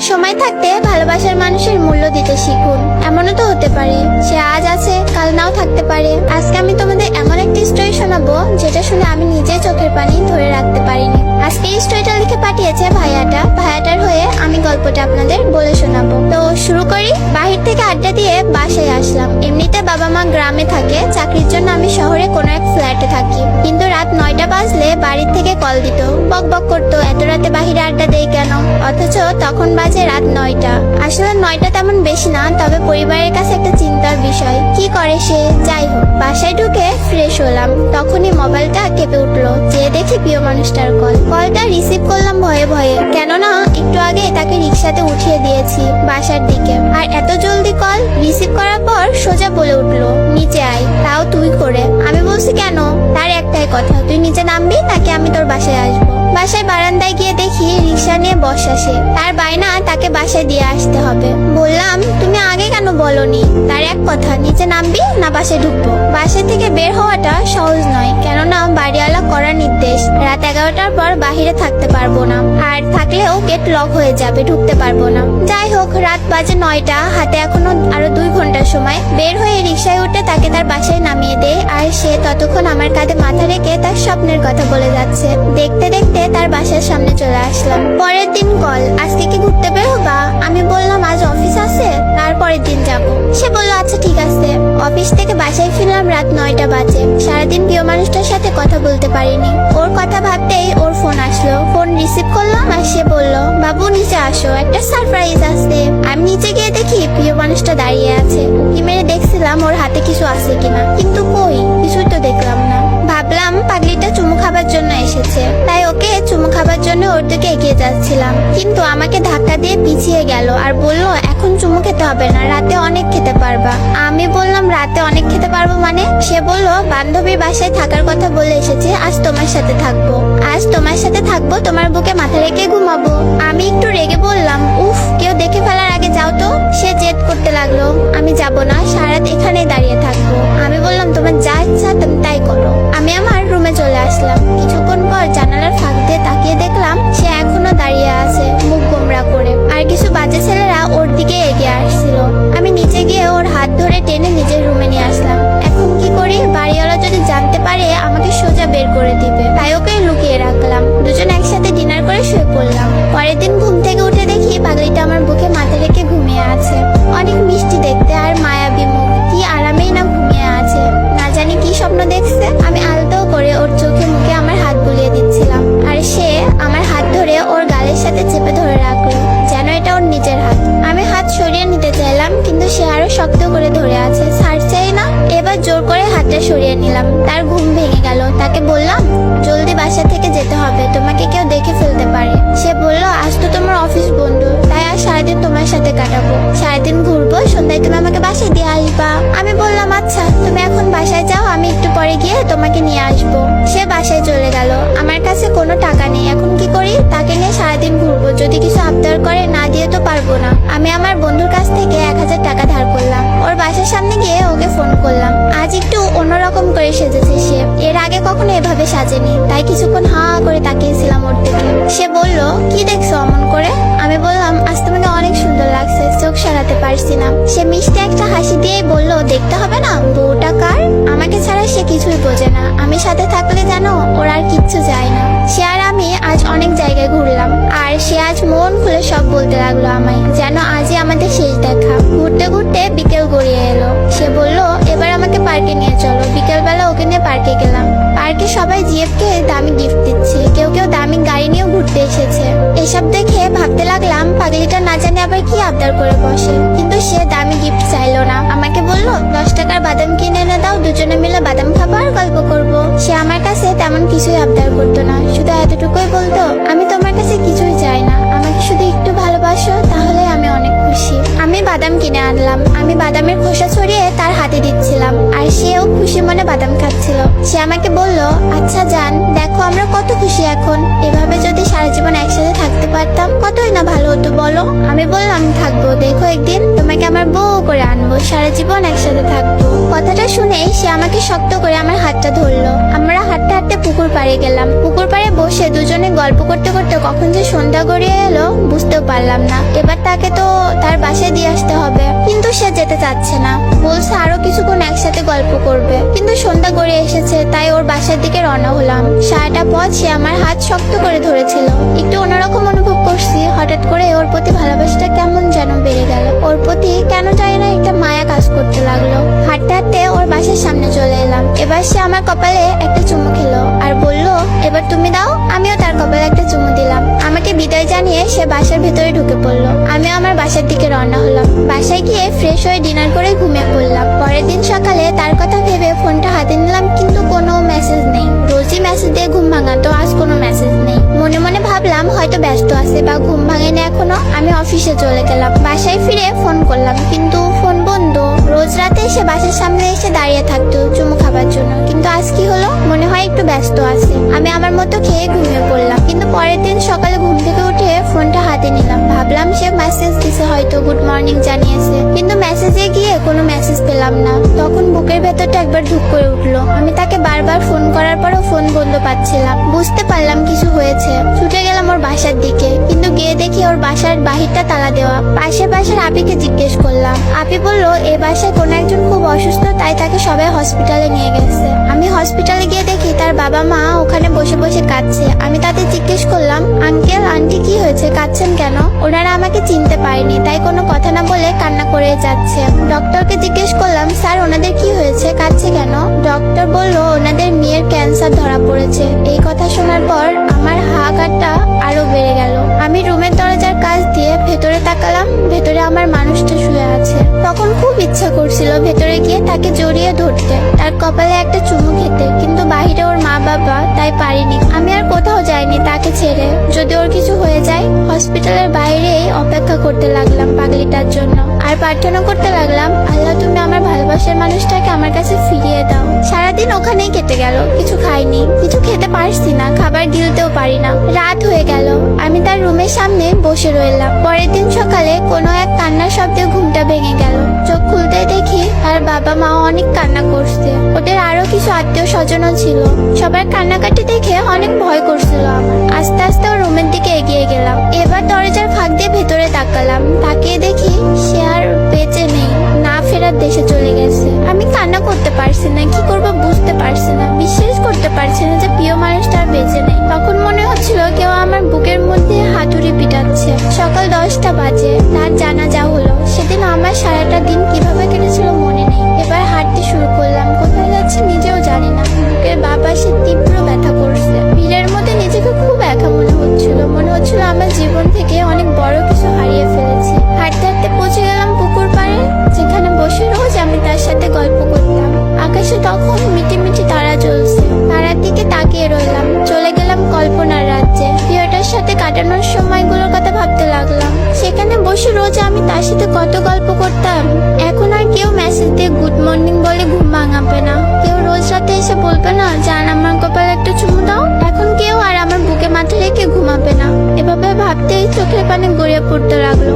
সময় থাকতে ভালোবাসার মানুষের মূল্য দিতে শিখুন। এমনও তো হতে পারে সে আজ আছে কাল নাও থাকতে পারে। আজকে আমি তোমাদের এমন একটি স্টোরি শোনাবো যেটা শুনে আমি নিজে চোখের পানি ধরে রাখতে পারিনি। আজকে এই স্টোরিটা লিখে পাঠিয়েছে ভাইয়াটার হয়ে আমি গল্পটা আপনাদের বলে শোনাবো। তো শুরু করি। বাহির থেকে আড্ডা দিয়ে বাসায় আসলাম। এমনিতে বাবা মা গ্রামে থাকে, চাকরির জন্য আমি শহরে কোনো এক ফ্ল্যাটে থাকি। কিন্তু রাত 9টা বাজলে বাড়ির থেকে কল দিত, বক বক করতো এত রাতে বাহিরে আড্ডা দেই কেন, অথচ তখন বাজে রাত 9টা। আসলে 9টা তেমন বেশি না, তবে পরিবারের কাছে একটা চিন্তার বিষয়। কি করে সে? যাই হোক, বাসায় ঢুকে ফ্রেশ হলাম, তখনই মোবাইলটা কেঁপে উঠলো। যে দেখি প্রিয় মানুষটার কলটা রিসিভ করলাম ভয়ে ভয়ে, কেননা একটু আগে তাকে রিক্সাতে উঠিয়ে দিয়েছি বাসার দিকে। আর এত জলদি কল রিসিভ করার পর সোজা বলে উঠলো, নিচে আয়, তাও তুই করে। আমি বলছি কেন? তার একটাই কথা, তুই নিচে নামবি নাকি আমি তোর বাসায় আসবো। বাসায় বারান্দায় গিয়ে দেখি রিক্সা নিয়ে বসা সে। তার বায়না তাকে বাসায় দিয়ে আসতে হবে। বললাম তুমি আগে কেন বলনি? তার এক কথা, নিচে নামবি না বাসায় ঢুকবো। বাসা থেকে বের হওয়াটা সহজ নয়, কেননা বাড়িওয়ালা করার নির্দেশ রাত 11টার পর বাহিরে থাকতে পারবো না, আর থাকলেও গেট লক হয়ে যাবে, ঢুকতে পারবো না। যাই হোক, রাত বাজে 9টা, হাতে এখনো আরো 2 ঘন্টার সময়। বের হয়ে রিক্সায় উঠে তাকে তার বাসায় নামিয়ে দেয়, আর সে ততক্ষণ আমার কাঁধে মাথা রেখে তার স্বপ্নের কথা বলে যাচ্ছে। দেখতে দেখতে তার বাসার সামনে চলে আসলাম। পরের দিন কল, আজকে কি ঘুরতে বের হবা? আমি বললাম আজ অফিস আছে, তারপরের দিন যাব। সে বলল আচ্ছা ঠিক আছে। অফিস থেকে বাসায় ফিরলাম রাত 9টা বাজে। সারাদিন প্রিয় মানুষটার সাথে কথা বলতে পারিনি। ওর কথা ভাবতেই ওর ফোন আসলো। ফোন রিসিভ করলাম আর সে বলল, বাবু নিচে আসো, একটা সারপ্রাইজ আছে। আমি নিচে গিয়ে দেখি প্রিয় মানুষটা দাঁড়িয়ে আছে। উঁকি মেরে দেখছিলাম ওর হাতে কিছু আছে কিনা, কিন্তু কই, কিছুই তো দেখলাম না। ভাবলাম পাগলিটা চুমু খাবার জন্য এসেছে, তাই ওকে চুমু খাবার জন্য ওর দিকে এগিয়ে যাচ্ছিলাম, কিন্তু আমাকে ধাক্কা দিয়ে পিছিয়ে গেল আর বলল এখন চুমু খেতে হবে না, রাতে অনেক খেতে পারবা। আমি বললাম রাতে অনেক খেতে পারবো মানে? সে বলল বান্ধবীর বাসায় থাকার কথা বলে এসেছে, আজ তোমার সাথে থাকবো। আজ তোমার সাথে থাকবো, তোমার বুকে মাথা রেখে ঘুমাবো। আমি একটু রেগে বললাম, উফ, কেউ দেখে ফেলার আগে যাও তো। সে জেদ করতে লাগলো, আমি যাব না, সারারাত এখানেই দাঁড়িয়ে থাকবো। আমি বললাম তোমার যা ইচ্ছা তুমি তাই করো। আমি আমার রুমে চলে আসলাম। কিছুক্ষণ পর জানালার ফাঁক দিয়ে তাকিয়ে দেখলাম সে এখনো দাঁড়িয়ে আছে, মুখ গোমরা করে, আর কিছু বাজে ছেলেরা ওর দিকে এগিয়ে আসছিল। আমি নিচে গিয়ে ওর হাত ধরে টেনে নিজের রুমে নিয়ে আসলাম। এখন কি করি? বাড়িওয়ালা যদি জানতে পারে আমাকে সোজা বের করে দিবে, তাই ওকে লুকিয়ে রাখলাম। দুজন একসাথে ডিনার করে শুয়ে পড়লাম। পরের দিন ঘুম থেকে উঠে দেখি পাগলিটা আমার বুকে মাথা রেখে ঘুমিয়ে আছে। অনেক মিষ্টি দেখতে আর মায়াবী মুখ, কি আরামেই না ঘুমিয়ে আছে। না জানি কি স্বপ্ন দেখছে। আমি আলতো করে ওর চোখে মুখে আমার হাত বুলিয়ে দিচ্ছিলাম, আর সে আমার হাত ধরে ওর গালের সাথে চেপে ধরে রাখলো, যেন এটা ওর নিজের হাত। আমি হাত সরিয়ে নিতে চাইলাম, কিন্তু সে আরো শক্ত করে ধরে আছে, ছাড়ছেই না। এবার জোর করে হাতটা সরিয়ে নিলাম। তার ঘুম ভেঙে গেল। তাকে বললাম জলদি বাসা থেকে যেতে হবে, তোমাকে কেউ দেখে ফেলতে পারে। সে বলল আজ তো তোমার অফিস বন্ধ, তাই আজ সারাদিন তোমার সাথে কাটাবো, সারাদিন ঘুরবো, সন্ধ্যায় তুমি আমাকে বাসায় দিয়ে আসবা। আমি বললাম আচ্ছা, তুমি এখন বাসায় যাও, আমি একটু পরে গিয়ে তোমাকে নিয়ে আসবো। সে বাসায় চলে গেল। আমার কাছে কোনো টাকা নেই, এখন কি করি? তাকে নিয়ে সারাদিন ঘুরবো, যদি কিছু আবদার করে না দিয়ে তো পারবো না। আমি আমার বন্ধুর কাছ থেকে 1000 টাকা ধার করলাম। ওর বাসার সামনে গিয়ে ওকে ফোন করলাম। আজ একটু অন্যরকম করে সেজেছে সে, এর আগে কখনো এভাবে সাজেনি, তাই কিছুক্ষণ হা করে তাকিয়েছিলাম ওর দিকে। সে বলল কি দেখছো অমন করে? আমি বললাম আজ তোমাকে অনেক সুন্দর লাগছে, চোখ সরাতে পারছি না। সে মিষ্টি একটা হাসি দিয়েই বলল দেখতে হবে না, বউটা কার? আমাকে ছাড়া সে কিছুই বোঝে না, আমি সাথে থাকলে জানো ওর আর কিচ্ছু যায় না। সে আর আমি আজ অনেক জায়গায় ঘুরলাম, আর সে আজ মন খুলে সব বলতে লাগলো আমায়, যেন আজই আমাদের শেষ দেখা। ঘুরতে ঘুরতে বিকেল গড়িয়ে এলো। সে বলল এবার আমাকে পার্কে নিয়ে চলো। বিকেলবেলা ওকে নিয়ে পার্কে গেলাম। পার্কে সবাই জিএফকে দামি গিফট দিচ্ছে, কেউ কেউ দামি গাড়ি নিয়েও ঘুরতে এসেছে। এসব দেখে ভাবতে লাগলাম পাগলিটা না জানে আবার কি আবদার করে বসে। কিন্তু সে দামি গিফট চাইলো না, আমাকে বলল 10 টাকার বাদাম কিনে এনে দাও, দুজনে মিলে বাদাম খাবো আর গল্প করবো। সে আমার কাছে তেমন কিছুই আবদার করতো না, শুধু এতটুকুই বলতো আমি তোমার কাছে কিছুই চাই না, আমাকে শুধু একটু ভালোবাসো, তাহলে আমি অনেক খুশি। আমি বাদাম কিনে আনলাম। আমি বাদামের খোসা ছড়িয়ে তার হাতে দিচ্ছিলাম, আর সেও খুশি মনে বাদাম খাচ্ছিল। সে আমাকে বলল আচ্ছা জান, দেখো আমরা কত খুশি এখন, এভাবে যদি সারা জীবন একসাথে থাকতে পারতাম কতই না ভালো হতো বলো। আমি বললাম থাকবো, দেখো একদিন তোমাকে আমার বউ করে আনবো, সারা জীবন একসাথে থাকবো। ও কথাটা শুনেই সে আমাকে শক্ত করে আমার হাতটা ধরলো। আমরা হাঁটতে হাঁটতে পুকুর পাড়ে গেলাম। পুকুর পাড়ে বসে দুজনে গল্প করতে করতে কখন যে সন্ধ্যা গড়িয়ে এলো বুঝতেও পারলাম না। এবার তাকে তো তার বাসায় দিয়ে আসতে হবে, কিন্তু সে যেতে চাচ্ছে না। বলছে আরো কিছুক্ষণ একসাথে গল্প করবে, কিন্তু সন্ধ্যা গড়িয়ে এসেছে, তাই ওর বাসার দিকে রওনা হলাম। সারাটা পথ সে আমার হাত শক্ত করে ধরেছিল। একটু অন্যরকম অনুভব করছি। হঠাৎ করে ওর প্রতি ভালোবাসাটা কেমন যেন বেড়ে গেল। ওর প্রতি কেন জানি না একটা মায়া কাজ করতে লাগলো। হাঁটতে হাঁটতে ওর বাসার সামনে চলে এলাম। এবার সে আমার কপালে একটা চুমু খেলো আর বলল, এবার তুমি দাও। আমিও তার কপালে একটা চুমু দিলাম। আমাকে বিদায় জানিয়ে সে বাসার ভেতরে ঢুকে পড়লো। আমিও আমার বাসার দিকে রওনা হলাম। বাসায় গিয়ে ফ্রেশ হয়ে ডিনার করে ঘুমিয়ে পড়লাম। পরের দিন সকালে তার কথা ভেবে ফোনটা হাতে নিলাম, কিন্তু কোনো মেসেজ নেই। রোজই মেসেজ দিয়ে ঘুম ভাঙাতো, আজ কোনো মেসেজ নেই। মনে মনে ভাবলাম হয়তো ব্যস্ত আছে বা ঘুম ভাঙেনি এখনো। আমি অফিসে চলে গেলাম। বাসায় ফিরে ফোন করলাম, কিন্তু ফোন বন্ধ। রোজ রাতে সে বাসার সামনে এসে দাঁড়িয়ে থাকতো চুমু খাবার জন্য, কিন্তু আজ কি হলো? মনে হয় একটু ব্যস্ত আছে। আমি আমার মতো খেয়ে ঘুমিয়ে পড়লাম। কিন্তু পরের দিন সকালে ঘুম থেকে উঠে ফোনটা হাতে নিলাম। ভাবলাম সে মেসেজ দিছে, হয়তো গুড মর্নিং জানিয়েছে, কিন্তু মেসেজে গিয়ে কোনো মেসেজ পেলাম না। তখন বুকের ভেতরটা একবার ধুক করে উঠলো। আমি তাকে বারবার ফোন করার পরও ফোন বন্ধ পাচ্ছিলাম। বুঝতে পারলাম কিছু হয়েছে। ছুটে গেলাম ওর বাসার দিকে, কিন্তু গিয়ে দেখি ওর বাসার বাহিরটা তালা দেওয়া। পাশের বাসার আপিকে জিজ্ঞেস করলাম। আপি বলল এই বাসায় কোনো একজন খুব অসুস্থ, তাই তাকে সবাই হসপিটালে নিয়ে গেছে। আমি হসপিটালে গিয়ে দেখি তার বাবা মা ওখানে বসে বসে কাঁদছে। আমি তাদের জিজ্ঞেস করলাম, আঙ্কেল আন্টি কি হয়েছে, কাঁদছেন কেন? ওনারা আমাকে চিনতে পারেনি, তাই কোনো কথা না বলে কান্না করে যাচ্ছে। ডক্টরকে জিজ্ঞেস করলাম, স্যার ওনাদের কি হয়েছে, কাঁদছে কেন? ডক্টর বলল ওনাদের মেয়ের ক্যান্সার ধরা পড়েছে। এই কথা শোনার পর আমার হাহাকারটা আরো বেড়ে গেল। আমি রুমের দরজার কাছ দিয়ে ভেতরে তাকালাম। ভেতরে আমার মানুষটা শুয়ে আছে। তখন খুব ইচ্ছা করছিল ভেতরে গিয়ে তাকে জড়িয়ে ধরতে, তার কপালে একটা চুমু খেতে, কিন্তু বাহিরে ওর মা বাবা, তাই পারিনি। আমি আর কোথাও যাইনি তাকে ছেড়ে। যদি ওর কিছু হয়ে যায়, হসপিটালের বাইরেই অপেক্ষা করতে লাগলাম পাগলিটার জন্য। আর প্রার্থনা করতে লাগলাম, আল্লাহ তুমি আমার ভালোবাসার মানুষটাকে আমার কাছে ফিরিয়ে দাও। সারাদিন ওখানেই কেটে গেল। কিছু খাইনি, কিছু খেতে পারছি না, খাবার গিলতেও পারি না। রাত হয়ে গেল। আমি তার রুমের সামনে বসে রইলাম। পরের দিন সকালে কোনো এক কান্নার শব্দে ঘুমটা ভেঙে গেল। চোখ খুলতে দেখি তার বাবা মা অনেক কান্না করছে। ওদের আরো কিছু আত্মীয় স্বজনও ছিল। সবার কান্নাকাটি দেখে অনেক ভয় করছিল আমার। আস্তে আস্তে ওর রুমের দিকে এগিয়ে গেলাম। এবার দরজার ফাঁক দিয়ে ভেতরে তাকালাম। তাকিয়ে দেখি সে আর বেঁচে নেই, না ফেরার দেশে চলে গেছে। আমি কান্না করতে পারছি না, কি করবো বুঝতে পারছি না। বিশ্বাস করতে পারছি না যে প্রিয় মানুষটা আর বেঁচে নেই। তখন মনে হচ্ছিল কেউ আমার বুকের মধ্যে হাতুড়ি পিটাচ্ছে। সকাল 10টা বাজে, তার জানাজা হলো। সেদিন আমার সারাটা দিন কিভাবে কেটেছিল মনে নেই। এবার হাঁটতে শুরু করলাম। কোথায় যাচ্ছি নিজেও জানি না। বুকের বাঁ পাশে তীব্র ব্যথা করছে। ভিড়ের মধ্যে নিজেকে খুব একা মনে হচ্ছিল। মনে হচ্ছিল আমার জীবন থেকে অনেক বড় কিছু হারিয়ে ফেলেছি। হাঁটতে হাঁটতে পৌঁছে গেলাম পুকুর পাড়ে, যেখানে বসে রোজ আমি তার সাথে গল্প করতাম। আকাশে তখন মিটি মিটি তারা জ্বলছে। তারার দিকে তাকিয়ে রইলাম। চলে গেলাম কল্পনার রাজ্যে। প্রিয়টার সাথে কাটানোর সময়গুলোর কথা ভাবতে লাগলাম। সেখানে বসে রোজ আমি তার সাথে কত গল্প করতাম। এখন আর কেউ মেসেজ দিয়ে গুড মর্নিং বলে ঘুম ভাঙাবে না। কেউ রোজ রাতে এসে বলবে না জান আমার কপালে একটা চুমু দাও। এখন কেউ আর আমার বুকে মাথা রেখে ঘুমাবে না। এভাবে ভাবতেই চোখের পানি গড়িয়ে পড়তে লাগলো।